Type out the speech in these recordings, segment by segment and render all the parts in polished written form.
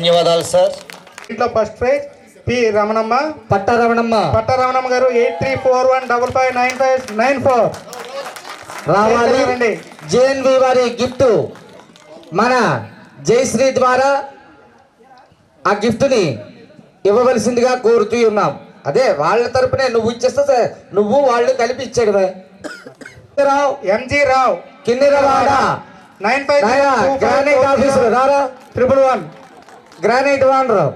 ధన్యవాదాలు సార్. ఇంట్లో first prize P Ramanamma పట్టారమణమ్మ గారు 8341559594 రావాలి. జేఎన్వి వారి గిఫ్ట్ మన జయశ్రీ ద్వారా ఆ గిఫ్ట్ ని ఇవ్వవలసిందిగా కోరుతూ ఉన్నాం. అదే వాళ్ళ తరపునే నువ్వు ఇచ్చేస్తే నువ్వు వాళ్ళు కలిపి ఇచ్చాడు. రావు ఎంజీ రావు కిన్నెరవాడ 95 గ్రానైట్ ఆఫీసర్ రారా 111 గ్రానైట్ వానరావు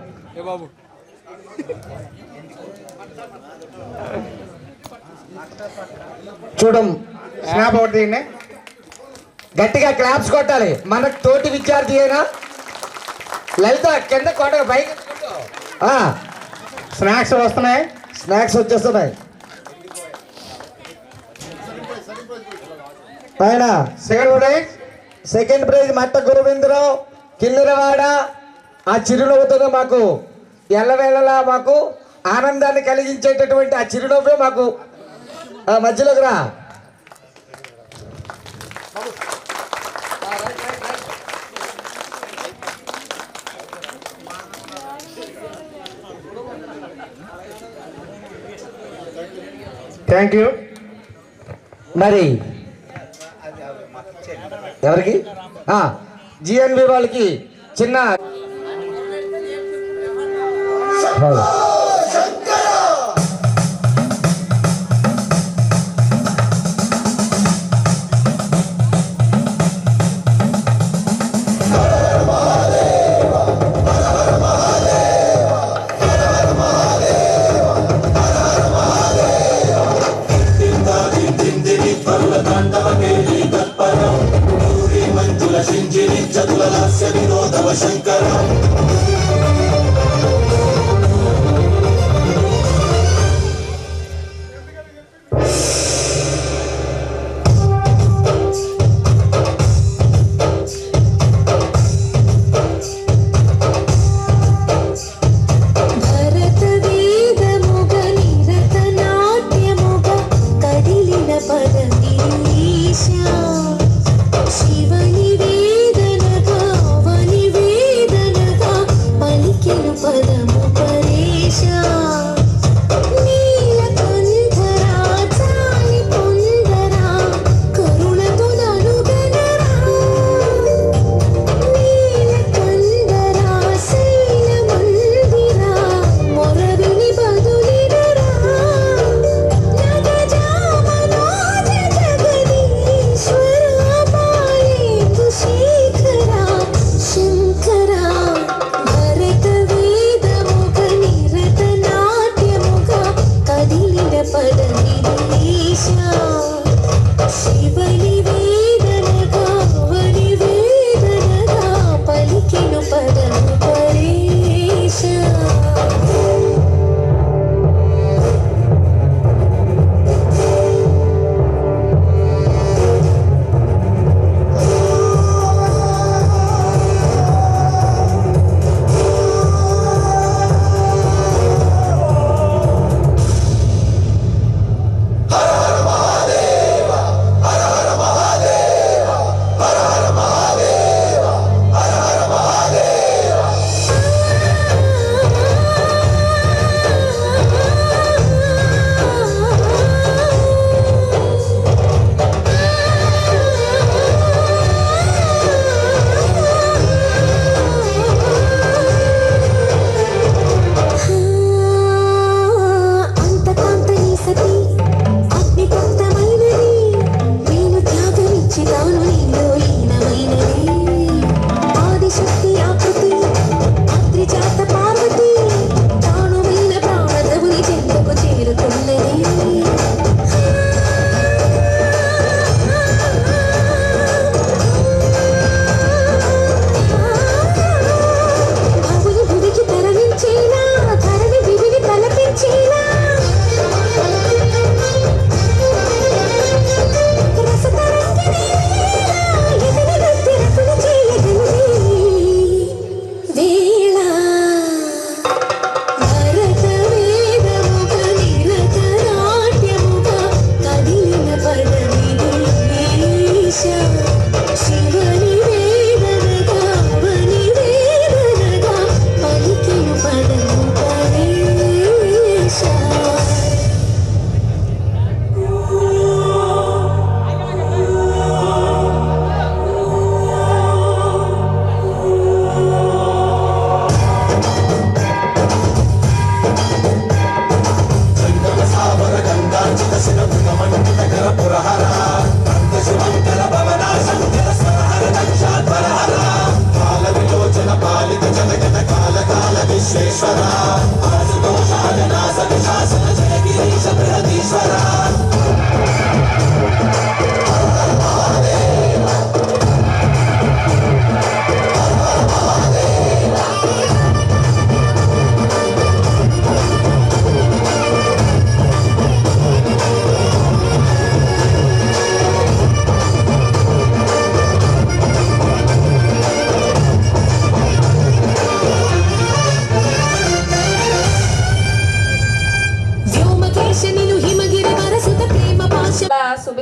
చూడం స్నాప్ ఒకటి దిగినే గట్టిగా క్లాప్స్ కొట్టాలి. మన తోటి విద్యార్థి అయినా లలిత కింద కొట్ట పైకి స్నాక్స్ వస్తున్నాయి. స్నాక్స్ వచ్చేస్తున్నాయి. పైన సెకండ్ ప్రైజ్ మట్ట గురవీంద్రరావు కిన్నెరవాడ. ఆ చిరునవ్వుతో మాకు ఎల్లవేళలా మాకు ఆనందాన్ని కలిగించేటటువంటి ఆ చిరునవ్వే మాకు మధ్యలోకి రా. Thank you. మరి ఎవరికి జిఎన్వి వాళ్ళకి చిన్న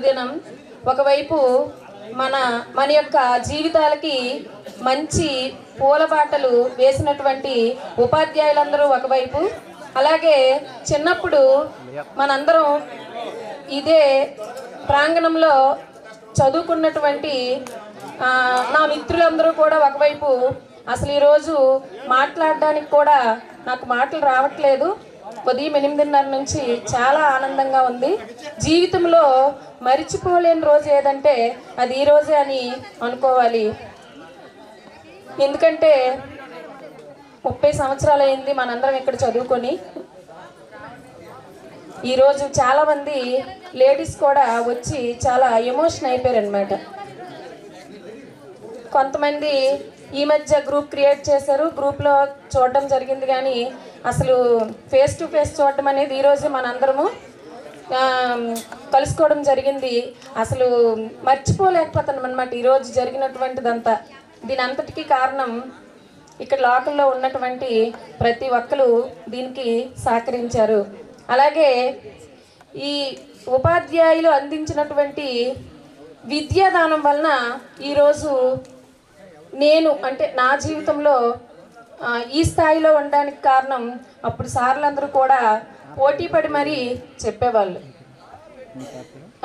శుభదినం. ఒకవైపు మన మన యొక్క జీవితాలకి మంచి పూలబాటలు వేసినటువంటి ఉపాధ్యాయులందరూ ఒకవైపు, అలాగే చిన్నప్పుడు మనందరం ఇదే ప్రాంగణంలో చదువుకున్నటువంటి నా మిత్రులందరూ కూడా ఒకవైపు. అసలు ఈరోజు మాట్లాడడానికి కూడా నాకు మాటలు రావట్లేదు. ఉదయం 8:30 నుంచి చాలా ఆనందంగా ఉంది. జీవితంలో మరిచిపోలేని రోజు ఏదంటే అది ఈ రోజే అని అనుకోవాలి. ఎందుకంటే 30 సంవత్సరాలు అయింది మనందరం ఇక్కడ చదువుకొని. ఈరోజు చాలామంది లేడీస్ కూడా వచ్చి చాలా ఎమోషన్ అయిపోయారు అనమాట. కొంతమంది ఈ మధ్య గ్రూప్ క్రియేట్ చేశారు, గ్రూప్లో చూడడం జరిగింది, కానీ అసలు ఫేస్ టు ఫేస్ చూడడం అనేది ఈరోజు మనందరము కలుసుకోవడం జరిగింది. అసలు మర్చిపోలేకపోతున్నాం అనమాట ఈరోజు జరిగినటువంటిదంతా. దీని అంతటికీ కారణం ఇక్కడ లోకల్లో ఉన్నటువంటి ప్రతి ఒక్కరు దీనికి సహకరించారు. అలాగే ఈ ఉపాధ్యాయులు అందించినటువంటి విద్యాదానం వలన ఈరోజు నేను అంటే నా జీవితంలో ఈ స్థాయిలో ఉండడానికి కారణం అప్పుడు సార్లందరూ కూడా పోటీ పడి మరీ చెప్పేవాళ్ళు.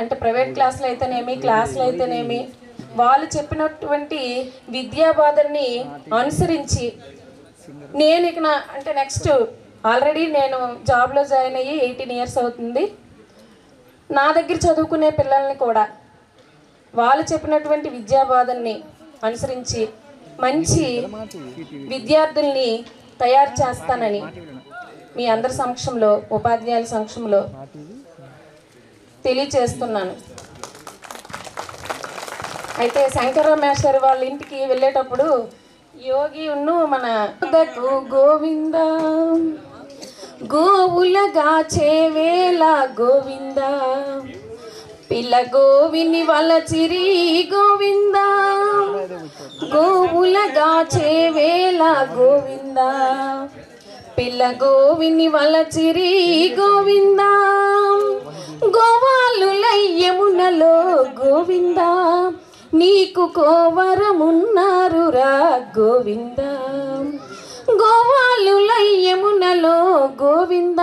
అంటే ప్రైవేట్ క్లాసులు అయితేనేమి, క్లాసులు అయితేనేమి, వాళ్ళు చెప్పినటువంటి విద్యాబోధనని అనుసరించి నేను ఇక అంటే నెక్స్ట్ ఆల్రెడీ నేను జాబ్లో జాయిన్ అయ్యి 18 ఇయర్స్ అవుతుంది. నా దగ్గర చదువుకునే పిల్లల్ని కూడా వాళ్ళు చెప్పినటువంటి విద్యాబోధనని అనుసరించి మంచి విద్యార్థుల్ని తయారు చేస్తానని మీ అందరి సమక్షంలో, ఉపాధ్యాయుల సమక్షంలో తెలియచేస్తున్నాను. అయితే శంకరరావు మేస్టర్ వాళ్ళ ఇంటికి వెళ్ళేటప్పుడు యోగి ఉన్ను మన గోవింద గోవులగా చేవేళ గోవింద పిల్ల గోవిని వలచిరి గోవింద గోవులగా చేవేళ గోవింద పిల్ల గోవిని వలచిరి గోవింద గోవాలు లయ్యమునలో గోవింద నీకు కోవరమున్నారురా గోవింద గోవాలు లయ్యమునలో గోవింద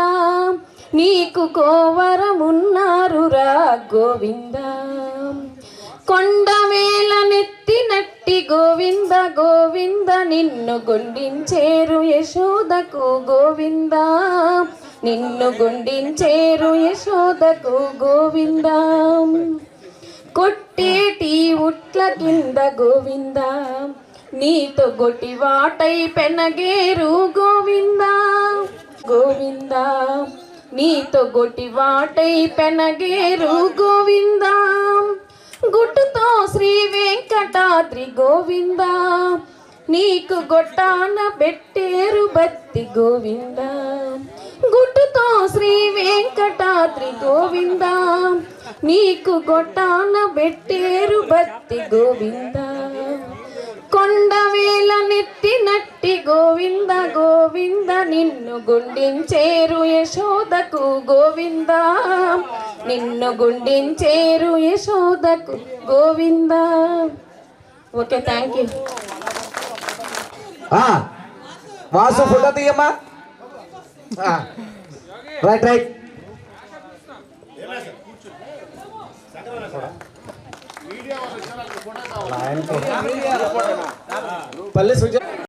నీకు కోవరమున్నారురా గోవింద కొండవేల నెత్తినట్టి గోవింద గోవింద నిన్ను గుండించేరు యశోదకు గోవింద నిన్ను గుండించేరు యశోదకు గోవింద కొట్టేటి ఉట్ల కింద గోవింద నీతో గొటివాటై పెనగేరు గోవింద గోవింద నీతో గొటివాటై పెనగేరు గోవింద గుట్టుతో శ్రీ వెంకటాద్రి గోవింద నీకు గొట్టాన పెట్టేరు బత్తి గోవింద గుట్టుతో శ్రీ వెంకటాద్రి గోవింద నీకు గొట్టాన పెట్టేరు బత్తి గోవింద కొండవేల నెత్తినట్టి గోవింద గోవింద నిన్ను గుండించేరు యశోదకు గోవింద నిన్ను గుండించేరు యశోదకు Govinda. Okay, thank you. Vasu photo తీయమ్మా. Right right. పల్లె